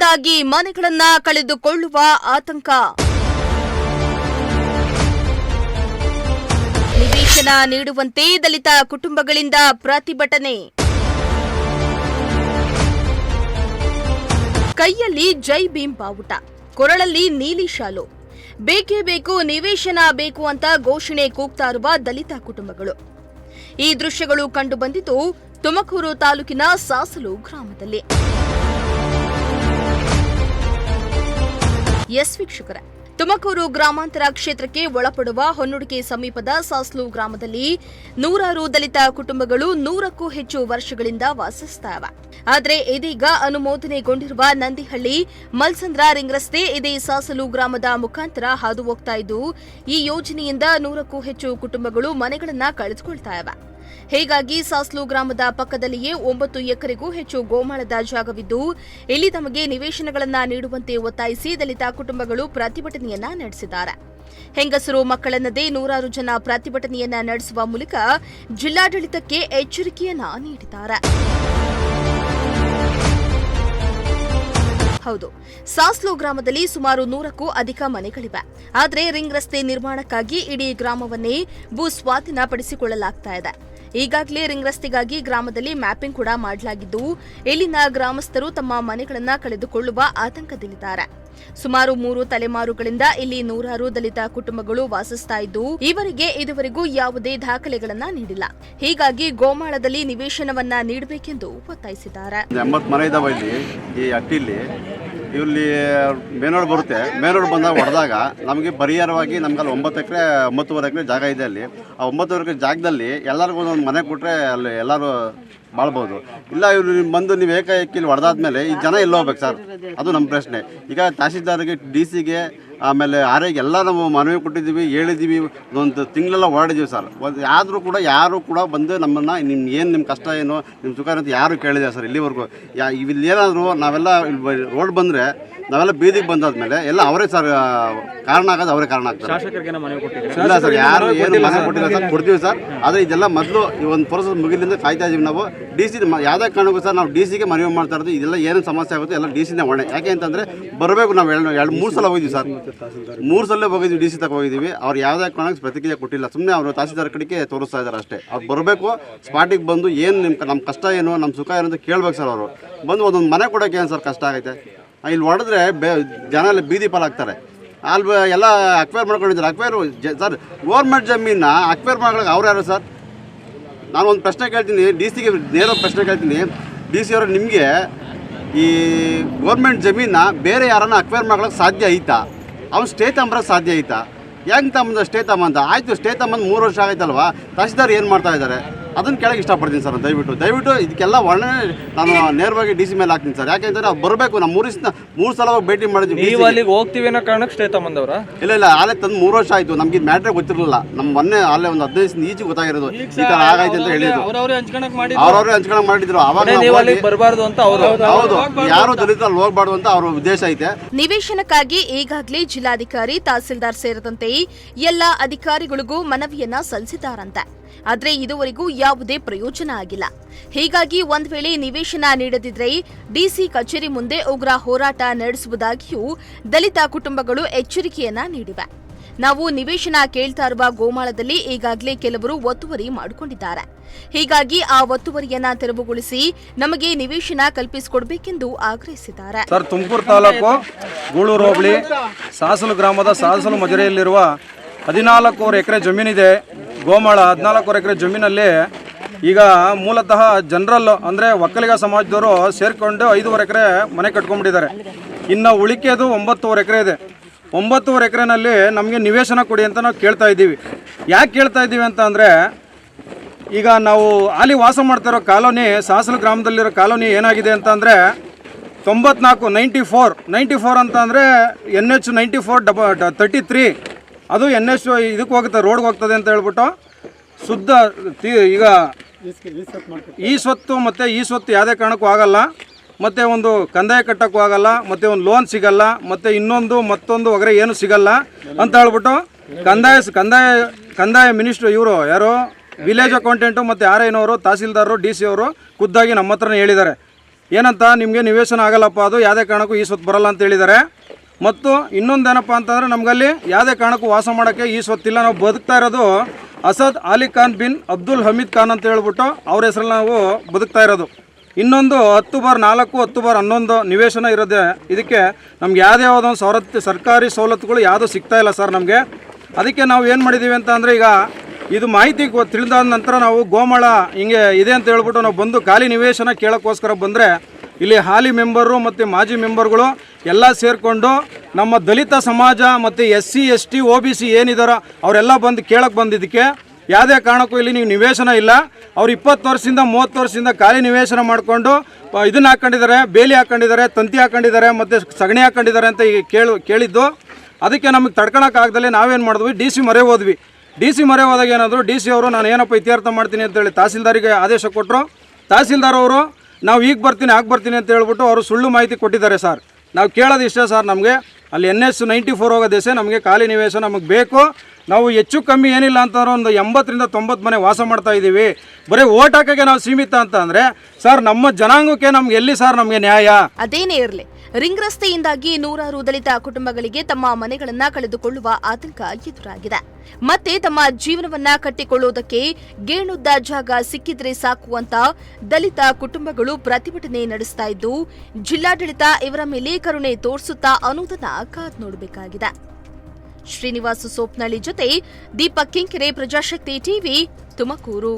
ನಿವೇಶನಗಳಿಂದಾಗಿ ಮನೆಗಳನ್ನ ಕಳೆದುಕೊಳ್ಳುವ ಆತಂಕ. ನಿವೇಶನ ನೀಡುವಂತೆ ದಲಿತ ಕುಟುಂಬಗಳಿಂದ ಪ್ರತಿಭಟನೆ. ಕೈಯಲ್ಲಿ ಜೈ ಭೀಮ್ ಬಾವುಟ, ಕೊರಳಲ್ಲಿ ನೀಲಿ ಶಾಲು. ಬೇಕೇ ಬೇಕು, ನಿವೇಶನ ಬೇಕು ಅಂತ ಘೋಷಣೆ ಕೂಗ್ತಾ ಇರುವ ದಲಿತ ಕುಟುಂಬಗಳು. ಈ ದೃಶ್ಯಗಳು ಕಂಡು ಬಂದಿದ್ದು ತುಮಕೂರು ತಾಲೂಕಿನ ಸಾಸಲು ಗ್ರಾಮದಲ್ಲಿ. ಎಸ್ ವೀಕ್ಷಕರೇ, ತುಮಕೂರು ಗ್ರಾಮಾಂತರ ಕ್ಷೇತ್ರಕ್ಕೆ ಒಳಪಡುವ ಹೊನ್ನುಡಿಕೆ ಸಮೀಪದ ಸಾಸ್ಲು ಗ್ರಾಮದಲ್ಲಿ ನೂರಾರು ದಲಿತ ಕುಟುಂಬಗಳು 100ಕ್ಕೂ ಹೆಚ್ಚು ವರ್ಷಗಳಿಂದ ವಾಸಿಸುತ್ತಿವೆ. ಆದರೆ ಇದೀಗ ಅನುಮೋದನೆಗೊಂಡಿರುವ ನಂದಿಹಳ್ಳಿ ಮಲ್ಸಂದ್ರ ರಿಂಗ್ ರಸ್ತೆ ಇದೇ ಸಾಸಲು ಗ್ರಾಮದ ಮುಖಾಂತರ ಹಾದು ಹೋಗ್ತಾ ಇದ್ದು, ಈ ಯೋಜನೆಯಿಂದ 100ಕ್ಕೂ ಹೆಚ್ಚು ಕುಟುಂಬಗಳು ಮನೆಗಳನ್ನ ಕಳೆದುಕೊಳ್ತಾ ಇವೆ. ಹೀಗಾಗಿ ಸಾಸ್ಲು ಗ್ರಾಮದ ಪಕ್ಕದಲ್ಲಿಯೇ 9 ಎಕರೆಗೂ ಹೆಚ್ಚು ಗೋಮಾಳದ ಜಾಗವಿದ್ದು, ಇಲ್ಲಿ ತಮಗೆ ನಿವೇಶನಗಳನ್ನು ನೀಡುವಂತೆ ಒತ್ತಾಯಿಸಿ ದಲಿತ ಕುಟುಂಬಗಳು ಪ್ರತಿಭಟನೆಯನ್ನ ನಡೆಸಿದ್ದಾರೆ. ಹೆಂಗಸರು ಮಕ್ಕಳೆನ್ನದೇ ನೂರಾರು ಜನ ಪ್ರತಿಭಟನೆಯನ್ನ ನಡೆಸುವ ಮೂಲಕ ಜಿಲ್ಲಾಡಳಿತಕ್ಕೆ ಎಚ್ಚರಿಕೆಯನ್ನ ನೀಡಿದ್ದಾರೆ. ಹೌದು, ಸಾಸ್ಲು ಗ್ರಾಮದಲ್ಲಿ ಸುಮಾರು 100ಕ್ಕೂ ಅಧಿಕ ಮನೆಗಳಿವೆ. ಆದರೆ ರಿಂಗ್ ರಸ್ತೆ ನಿರ್ಮಾಣಕ್ಕಾಗಿ ಇಡೀ ಗ್ರಾಮವನ್ನೇ ಭೂ ಸ್ವಾಧೀನ ಪಡಿಸಿಕೊಳ್ಳಲಾಗ್ತಾ ಇದೆ. ಈಗಾಗಲೇ ರಿಂಗ್ ರಸ್ತೆಗಾಗಿ ಗ್ರಾಮದಲ್ಲಿ ಮ್ಯಾಪಿಂಗ್ ಕೂಡ ಮಾಡಲಾಗಿದ್ದು, ಇಲ್ಲಿನ ಗ್ರಾಮಸ್ಥರು ತಮ್ಮ ಮನೆಗಳನ್ನ ಕಳೆದುಕೊಳ್ಳುವ ಆತಂಕದಲ್ಲಿದ್ದಾರೆ. ಸುಮಾರು 3 ತಲೆಮಾರುಗಳಿಂದ ಇಲ್ಲಿ ನೂರಾರು ದಲಿತ ಕುಟುಂಬಗಳು ವಾಸಿಸ್ತಾ ಇದ್ದು, ಇವರಿಗೆ ಇದುವರೆಗೂ ಯಾವುದೇ ದಾಖಲೆಗಳನ್ನ ನೀಡಿಲ್ಲ. ಹೀಗಾಗಿ ಗೋಮಾಳದಲ್ಲಿ ನಿವೇಶನವನ್ನ ನೀಡಬೇಕೆಂದು ಒತ್ತಾಯಿಸಿದ್ದಾರೆ. 80 ಮನೆ ಇದಾವೆ ಈ ಅಟ್ಟಿಲಿ. ಇಲ್ಲಿ ಮೇನೋಡ್ ಬರುತ್ತೆ. ಮೇನೋಡ್ ಬಂದಾಗ ಹೊಡೆದಾಗ ನಮಗೆ ಪರಿಹಾರವಾಗಿ ನಮ್ಗಲ್ಲಿ 9 ಎಕರೆ 9.5 ಎಕರೆ ಜಾಗ ಇದೆ. ಅಲ್ಲಿ ಆ 9 ಎಕರೆ ಜಾಗದಲ್ಲಿ ಎಲ್ಲರಿಗೂ ಒಂದು ಮನೆ ಕೊಟ್ಟರೆ ಅಲ್ಲಿ ಎಲ್ಲರೂ ಬಾಳ್ಬೋದು. ಇಲ್ಲ ಇವರು ಬಂದು ನೀವು ಏಕಾಏಕಿ ಇಲ್ಲಿ ಹೊಡೆದಾದ್ಮೇಲೆ ಈ ಜನ ಎಲ್ಲ ಹೋಗ್ಬೇಕು ಸರ್, ಅದು ನಮ್ಮ ಪ್ರಶ್ನೆ. ಈಗ ತಹಸೀಲ್ದಾರ್ಗೆ, DC ಗೆ, ಆಮೇಲೆ ಆರ್ಐಗೆ ಎಲ್ಲ ನಾವು ಮನವಿ ಕೊಟ್ಟಿದ್ದೀವಿ, ಹೇಳಿದ್ದೀವಿ. ಒಂದು ತಿಂಗಳೆಲ್ಲ ಓಡಾಡಿದ್ದೀವಿ ಸರ್. ಆದರೂ ಕೂಡ ಯಾರು ಕೂಡ ಬಂದು ನಮ್ಮನ್ನು ನಿಮ್ಮ ಕಷ್ಟ ಏನು, ನಿಮ್ಮ ಸುಖ ಅಂತ ಯಾರು ಕೇಳಿದೆ ಸರ್ ಇಲ್ಲಿವರೆಗೂ. ಇಲ್ಲಿ ಏನಾದರೂ ನಾವೆಲ್ಲ ರೋಡ್ ಬಂದರೆ ನಾವೆಲ್ಲ ಬೀದಿಗೆ ಬಂದಾದ್ಮೇಲೆ ಎಲ್ಲ ಅವರೇ ಸರ್ ಕಾರಣ ಆಗೋದು, ಅವರೇ ಕಾರಣ ಆಗ್ತಾರೆ. ಇಲ್ಲ ಸರ್, ಯಾರು ಏನು ಮನೆ ಕೊಟ್ಟಿಲ್ಲ ಸರ್, ಕೊಡ್ತೀವಿ ಸರ್. ಆದರೆ ಇದೆಲ್ಲ ಮೊದಲು ಈ ಒಂದು ಪ್ರೋಸೆಸ್ ಮುಗಿಲಿಂದ ಕಾಯ್ತಾ ಇದ್ದೀವಿ ನಾವು. DC ಯಾವುದೇ ಕಾರಣಕ್ಕೂ ಸರ್ ನಾವು DC ಗೆ ಮನವಿ ಮಾಡ್ತಾ ಇರೋದು. ಇದೆಲ್ಲ ಏನೇನು ಸಮಸ್ಯೆ ಆಗುತ್ತೆ ಎಲ್ಲ DC ನೇ ಹೊಣೆ. ಯಾಕೆ ಅಂತಂದರೆ ಬರಬೇಕು. ನಾವು 2-3 ಸಲ ಹೋಗಿದ್ದೀವಿ ಸರ್, 3 ಸಲ ಹೋಗಿದ್ದೀವಿ, DC ತಗ ಹೋಗಿದ್ದೀವಿ. ಅವ್ರು ಯಾವುದೇ ಕಾರಣಕ್ಕೆ ಪ್ರತಿಕ್ರಿಯೆ ಕೊಟ್ಟಿಲ್ಲ. ಸುಮ್ಮನೆ ಅವರು ತಹಸೀಲ್ದಾರ್ ಕಡೆಗೆ ತೋರಿಸ್ತಾ ಇದ್ದಾರೆ ಅಷ್ಟೇ. ಅವ್ರು ಬರಬೇಕು, ಸ್ಪಾಟಿಗೆ ಬಂದು ಏನು ನಮ್ಮ ಕಷ್ಟ ಏನು, ನಮ್ಮ ಸುಖ ಏನು ಅಂತ ಕೇಳ್ಬೇಕು ಸರ್. ಅವರು ಬಂದು ಒಂದೊಂದು ಮನೆ ಕೊಡೋಕೆ ಏನು ಸರ್ ಕಷ್ಟ ಆಗೈತೆ. ಇಲ್ಲಿ ಹೊಡೆದ್ರೆ ಜನ ಎಲ್ಲ ಬೀದಿ ಪಾಲಾಗ್ತಾರೆ. ಅಲ್ಲಿ ಎಲ್ಲ ಅಕ್ವೈರ್ ಮಾಡ್ಕೊಂಡಿದ್ದಾರೆ. ಅಕ್ವೈರು ಸರ್ ಗೌರ್ಮೆಂಟ್ ಜಮೀನ ಅಕ್ವೈರ್ ಮಾಡ್ಕೊಳ್ಳೋಕೆ ಅವ್ರು ಯಾರು ಸರ್? ನಾನು ಒಂದು ಪ್ರಶ್ನೆ ಕೇಳ್ತೀನಿ, DC ಗೆ ನೇರ ಪ್ರಶ್ನೆ ಕೇಳ್ತೀನಿ. DC ಅವರು ನಿಮಗೆ ಈ ಗೌರ್ಮೆಂಟ್ ಜಮೀನ ಬೇರೆ ಯಾರನ್ನ ಅಕ್ವೈರ್ ಮಾಡ್ಕೊಳ್ಳೋಕೆ ಸಾಧ್ಯ ಐತಾ? ಅವ್ನು ಸ್ಟೇ ತಗೊಂಬರೋಕ್ಕೆ ಸಾಧ್ಯ ಐತಾ? ಹೆಂಗೆ ತಮ್ಮದು ಸ್ಟೇ ತಗೊಂಬಂದ? ಆಯಿತು, ಸ್ಟೇ ತಗೊಂಬಂದು 3 ವರ್ಷ ಆಗೈತಲ್ವಾ? ತಹಸೀಲ್ದಾರ್ ಏನು ಮಾಡ್ತಾ ಇದ್ದಾರೆ ಅದನ್ನು ಕೇಳಕ್ಕೆ ಇಷ್ಟಪಡ್ತೀನಿ ಸರ್. ದಯವಿಟ್ಟು ಇದಕ್ಕೆಲ್ಲ ವರ್ಣನೆ ನಾನು ನೇರವಾಗಿ DC ಮೇಲೆ ಹಾಕ್ತೀನಿ ಸರ್. ಯಾಕೆಂದರೆ ಅವ್ರು ಬರಬೇಕು. ನಾವು 3 ಸಲ ಭೇಟಿ ಮಾಡಿದ್ವಿ. ನೀವು ಅಲ್ಲಿಗೆ ಹೋಗ್ತೀವಿ ಅನ್ನೋ ಕಾರಣಕ್ಕೆ ಸ್ಟೇ ತಗೊಂಬಂದವ್ರ? ಇಲ್ಲ, ಆಲೇ ತಂದು 3 ವರ್ಷ ಆಯಿತು. ನಮ್ಗೆ ಇದು ಮ್ಯಾಟ್ರೇ ಗೊತ್ತಿರಲಿಲ್ಲ. ನಮ್ಮ ಮೊನ್ನೆ ಅಲ್ಲೇ ಒಂದು 15 ದಿವಸ ಈಚೆ ಗೊತ್ತಾಗಿರೋದು ಈ ಥರ ಆಗೈತೆ ಅಂತ ಹೇಳಿದ್ರು. ಅವ್ರವ್ರೇ ಹಂಚ್ಕೊಳಕ್ ಮಾಡಿದ್ರು. ಅವಾಗ ಬರಬಾರ್ದು ಅಂತ ಅವರು. ಹೌದು, ಯಾರು ದಲಿತರಲ್ಲಿ ಹೋಗ್ಬಾರ್ದು ಅಂತ ಅವ್ರ ಉದ್ದೇಶ ಐತೆ. ನಿವೇಶನಕ್ಕಾಗಿ ಈಗಾಗಲೇ ಜಿಲ್ಲಾಧಿಕಾರಿ, ತಹಸೀಲ್ದಾರ್ ಸೇರಿದಂತೆ ಎಲ್ಲ ಅಧಿಕಾರಿಗಳಿಗೂ ಮನವಿಯನ್ನ ಸಲ್ಲಿಸಿದ್ದಾರಂತೆ. ಆದರೆ ಇದುವರೆಗೂ ಯಾವುದೇ ಪ್ರಯೋಜನ ಆಗಿಲ್ಲ. ಹೀಗಾಗಿ ಒಂದ್ ವೇಳೆ ನಿವೇಶನ ನೀಡದಿದ್ರೆ DC ಕಚೇರಿ ಮುಂದೆ ಉಗ್ರ ಹೋರಾಟ ನಡೆಸುವುದಾಗಿಯೂ ದಲಿತ ಕುಟುಂಬಗಳು ಎಚ್ಚರಿಕೆಯನ್ನ ನೀಡಿವೆ. ನಾವು ನಿವೇಶನ ಕೇಳ್ತಾ ಇರುವ ಗೋಮಾಳದಲ್ಲಿ ಈಗಾಗಲೇ ಕೆಲವರು ಒತ್ತುವರಿ ಮಾಡಿಕೊಂಡಿದ್ದಾರೆ. ಹೀಗಾಗಿ ಆ ಒತ್ತುವರಿಯನ್ನ ತೆರವುಗೊಳಿಸಿ ನಮಗೆ ನಿವೇಶನ ಕಲ್ಪಿಸಿಕೊಡಬೇಕೆಂದು ಆಗ್ರಹಿಸಿದ್ದಾರೆ. ಸರ್, ತುಮಕೂರು ತಾಲೂಕು ಗೂಳೂರು ಹೋಬಳಿ ಸಾಸಲು ಗ್ರಾಮದ ಸಾಸಲು ಮಜರೆಯಲ್ಲಿರುವ 14 ಎಕರೆ ಜಮೀನಿದೆ. ಗೋಮಾಳ 14 ಎಕರೆ ಜಮೀನಲ್ಲಿ ಈಗ ಮೂಲತಃ ಜನರಲ್ ಅಂದರೆ ಒಕ್ಕಲಿಗ ಸಮಾಜದವರು ಸೇರಿಕೊಂಡು 5.5 ಎಕರೆ ಮನೆ ಕಟ್ಕೊಂಡ್ಬಿಟ್ಟಿದ್ದಾರೆ. ಇನ್ನು ಉಳಿಕೆದು 9.5 ಎಕರೆ ಇದೆ. 9.5 ಎಕರೆನಲ್ಲಿ ನಮಗೆ ನಿವೇಶನ ಕೊಡಿ ಅಂತ ನಾವು ಕೇಳ್ತಾ ಇದ್ದೀವಿ. ಯಾಕೆ ಕೇಳ್ತಾ ಇದ್ದೀವಿ ಅಂತ ಅಂದರೆ, ಈಗ ನಾವು ಅಲ್ಲಿ ವಾಸ ಮಾಡ್ತಿರೋ ಕಾಲೋನಿ, ಸಾಸಲು ಗ್ರಾಮದಲ್ಲಿರೋ ಕಾಲೋನಿ ಏನಾಗಿದೆ ಅಂತ ಅಂದರೆ 94 ಅಂತ ಅಂದರೆ NH 9433 ಅದು NH ಇದಕ್ಕೆ ಹೋಗುತ್ತೆ, ರೋಡ್ಗೆ ಹೋಗ್ತದೆ ಅಂತ ಹೇಳ್ಬಿಟ್ಟು ಶುದ್ಧ ಈಗ ಈ ಸ್ವತ್ತು ಯಾವುದೇ ಕಾರಣಕ್ಕೂ ಆಗಲ್ಲ. ಮತ್ತು ಒಂದು ಕಂದಾಯ ಕಟ್ಟೋಕ್ಕೂ ಆಗಲ್ಲ, ಮತ್ತು ಒಂದು ಲೋನ್ ಸಿಗಲ್ಲ, ಮತ್ತು ಮತ್ತೊಂದು ವಗರೆ ಏನು ಸಿಗಲ್ಲ ಅಂತ ಹೇಳ್ಬಿಟ್ಟು ಕಂದಾಯ ಮಿನಿಸ್ಟ್ರು ಇವರು ಯಾರು ವಿಲೇಜ್ ಅಕೌಂಟೆಂಟು ಮತ್ತು RI ನವರು, ತಹಸೀಲ್ದಾರರು, DC ಅವರು ಖುದ್ದಾಗಿ ನಮ್ಮ ಹತ್ರನೇ ಹೇಳಿದ್ದಾರೆ. ಏನಂತ ನಿಮಗೆ ನಿವೇಶನ ಆಗಲ್ಲಪ್ಪ, ಅದು ಯಾವುದೇ ಕಾರಣಕ್ಕೂ ಈ ಸ್ವತ್ತು ಬರಲ್ಲ ಅಂತ ಹೇಳಿದ್ದಾರೆ. ಮತ್ತು ಇನ್ನೊಂದೇನಪ್ಪ ಅಂತಂದರೆ ನಮಗಲ್ಲಿ ಯಾವುದೇ ಕಾರಣಕ್ಕೂ ವಾಸ ಮಾಡೋಕ್ಕೆ ಈ ಸ್ವತ್ತಿಲ್ಲ. ನಾವು ಬದುಕ್ತಾ ಇರೋದು ಅಸದ್ ಅಲಿ ಖಾನ್ ಬಿನ್ ಅಬ್ದುಲ್ ಹಮೀದ್ ಖಾನ್ ಅಂತ ಹೇಳ್ಬಿಟ್ಟು ಅವ್ರ ಹೆಸರಲ್ಲಿ ನಾವು ಬದುಕ್ತಾ ಇರೋದು. ಇನ್ನೊಂದು 10/4 10/11 ನಿವೇಶನ ಇರೋದೆ. ಇದಕ್ಕೆ ನಮ್ಗೆ ಯಾವುದೇ ಒಂದು ಸರ್ಕಾರಿ ಸವಲತ್ತುಗಳು ಯಾವುದೂ ಸಿಗ್ತಾ ಇಲ್ಲ ಸರ್ ನಮಗೆ. ಅದಕ್ಕೆ ನಾವು ಏನು ಮಾಡಿದ್ದೀವಿ ಅಂತ ಅಂದರೆ, ಈಗ ಇದು ಮಾಹಿತಿ ತಿಳಿದಾದ ನಂತರ ನಾವು ಗೋಮಾಳ ಹಿಂಗೆ ಇದೆ ಅಂತ ಹೇಳ್ಬಿಟ್ಟು ನಾವು ಬಂದು ಖಾಲಿ ನಿವೇಶನ ಕೇಳೋಕ್ಕೋಸ್ಕರ ಬಂದರೆ, ಇಲ್ಲಿ ಹಾಲಿ ಮೆಂಬರು ಮತ್ತು ಮಾಜಿ ಮೆಂಬರ್ಗಳು ಎಲ್ಲ ಸೇರಿಕೊಂಡು ನಮ್ಮ ದಲಿತ ಸಮಾಜ ಮತ್ತು SC ST OBC ಏನಿದಾರೋ ಅವರೆಲ್ಲ ಬಂದು ಕೇಳಕ್ಕೆ ಬಂದಿದ್ದಕ್ಕೆ ಯಾವುದೇ ಕಾರಣಕ್ಕೂ ಇಲ್ಲಿ ನೀವು ನಿವೇಶನ ಇಲ್ಲ, ಅವ್ರು 20 ವರ್ಷದಿಂದ 30 ವರ್ಷದಿಂದ ಖಾಲಿ ನಿವೇಶನ ಮಾಡಿಕೊಂಡು ಇದನ್ನು ಹಾಕ್ಕೊಂಡಿದ್ದಾರೆ, ಬೇಲಿ ಹಾಕ್ಕೊಂಡಿದ್ದಾರೆ, ತಂತಿ ಹಾಕ್ಕೊಂಡಿದ್ದಾರೆ ಮತ್ತು ಸಗಣಿ ಹಾಕ್ಕೊಂಡಿದ್ದಾರೆ ಅಂತ ಈಗ ಕೇಳಿದ್ದು. ಅದಕ್ಕೆ ನಮಗೆ ತಡ್ಕೊಳಕ್ಕಾಗ್ದಲೇ ನಾವೇನು ಮಾಡಿದ್ವಿ, DC ಮೊರೆ ಹೋದ್ವಿ. DC ಮೊರೆ ಹೋದಾಗ ಏನಾದರೂ DC ಅವರು ನಾನು ಏನಪ್ಪ ಇತ್ಯರ್ಥ ಮಾಡ್ತೀನಿ ಅಂತೇಳಿ ತಹಸೀಲ್ದಾರಿಗೆ ಆದೇಶ ಕೊಟ್ಟರು. ತಹಸೀಲ್ದಾರ್ ಅವರು ನಾವು ಈಗ ಬರ್ತೀನಿ ಅಂತ ಹೇಳ್ಬಿಟ್ಟು ಅವರು ಸುಳ್ಳು ಮಾಹಿತಿ ಕೊಟ್ಟಿದ್ದಾರೆ ಸರ್. ನಾವು ಕೇಳೋದು ಇಷ್ಟೇ ಸರ್, ನಮಗೆ ಅಲ್ಲಿ NS 94 ಹೋಗೋ ದೇಶ ನಮಗೆ ಖಾಲಿ ನಿವೇಶನ ನಮಗೆ ಬೇಕು. ನಾವು ಹೆಚ್ಚು ಕಮ್ಮಿ ಏನಿಲ್ಲ ಅಂತಂದ್ರೆ ಒಂದು 80ರಿಂದ 90 ಮನೆ ವಾಸ ಮಾಡ್ತಾ ಇದ್ದೀವಿ. ಬರೀ ಓಟ್ ಹಾಕೋಕ್ಕೆ ನಾವು ಸೀಮಿತ ಅಂತ ಅಂದರೆ ಸರ್, ನಮ್ಮ ಜನಾಂಗಕ್ಕೆ ನಮ್ಗೆ ಎಲ್ಲಿ ಸರ್ ನಮಗೆ ನ್ಯಾಯ? ಅದೇನೇ ಇರಲಿ, ರಿಂಗ್ ರಸ್ತೆಯಿಂದಾಗಿ ನೂರಾರು ದಲಿತ ಕುಟುಂಬಗಳಿಗೆ ತಮ್ಮ ಮನೆಗಳನ್ನ ಕಳೆದುಕೊಳ್ಳುವ ಆತಂಕ ಎದುರಾಗಿದೆ. ಮತ್ತೆ ತಮ್ಮ ಜೀವನವನ್ನ ಕಟ್ಟಿಕೊಳ್ಳುವುದಕ್ಕೆ ಗೇಣುದ್ದ ಜಾಗ ಸಿಕ್ಕಿದ್ರೆ ಸಾಕು ಅಂತ ದಲಿತ ಕುಟುಂಬಗಳು ಪ್ರತಿಭಟನೆ ನಡೆಸ್ತಾ ಇದ್ದು, ಜಿಲ್ಲಾಡಳಿತ ಇವರ ಮೇಲೆ ಕರುಣೆ ತೋರಿಸುತ್ತಾ ಅನ್ನೋದನ್ನ ಕಾದ್ ನೋಡಬೇಕಾಗಿದೆ. ಶ್ರೀನಿವಾಸ ಸೋಪ್ನಳ್ಳಿ ಜೊತೆ ದೀಪಕ್ ಕಿಂಕೆರೆ, ಪ್ರಜಾಶಕ್ತಿ ಟಿವಿ, ತುಮಕೂರು.